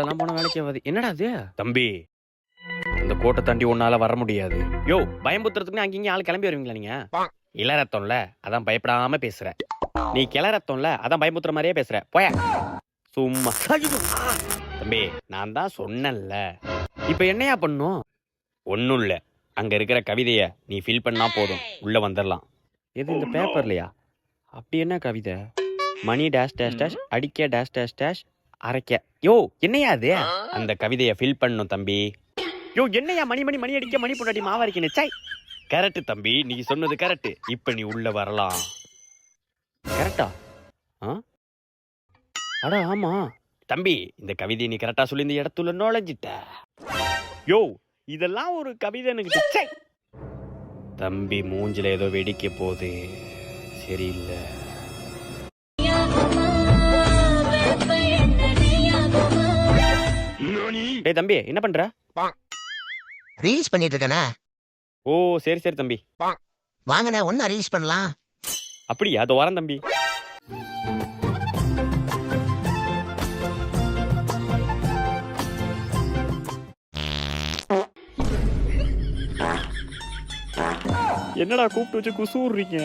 எல்லாம் போன வேலைக்கு ஆகாது. என்னடா அது தம்பி? அந்த கோட்டை தாண்டி உன்னால வர முடியாது. யோ, பயம்புத்துறதுக்கு அங்கேயும் ஆள் கிளம்பி வருவீங்களா நீங்க? இளரத்தம்ல அதான் பயப்படாம பேசுற. நீ கிளரத்தம்ல அதான் பயமுத்துற மாதிரியே பேசுற. போய சும்மா. தம்பி, நான் தான் சொன்னேன்ல. இப்ப என்னையா பண்ணும்? ஒன்னும் இல்ல. அங்க இருக்கிற கவிதைய நீ ஃபில் பண்ணா போதும், உள்ள வந்துடலாம். எது இந்த பேப்பர்லையா? அப்படி என்ன கவிதை? மணி டேஷ் டேஷ் டேஷ் அடிக்க டேஷ் டேஷ் டேஷ் அரைக்க. யோ, என்னையா அது? அந்த கவிதைய ஃபில் பண்ணும் தம்பி. யோ, என்னையா மணி மணி மணி அடிக்க மணி பொண்டாட்டி மாவரைக்கணும். சை, கரெக்ட் தம்பி, நீ சொன்னது கரெக்ட். இப்ப நீ உள்ள வரலாம். கரெக்டா? அட ஆமா தம்பி, இந்த கவிதையை நீ கரெக்டா சொல்லி இந்த இடத்துல நுழைஞ்சிட்ட. யோ, இதெல்லாம் ஒரு கவிதை எனக்கு. தம்பி மூஞ்சில ஏதோ வெடிக்க போகுது, சரியில்லை. டேய் தம்பி, என்ன பண்ற? ரீல்ஸ் பண்ணிட்டு இருக்கேனே. ஓ, சரி சரி தம்பி. வாங்கண்ணே, ஒன்னா ரீல்ஸ் பண்ணலாம். அப்படியா? அதோ வரேன் தம்பி. என்னடா கூப்பிட்டு வச்சு குசூர்றீங்க?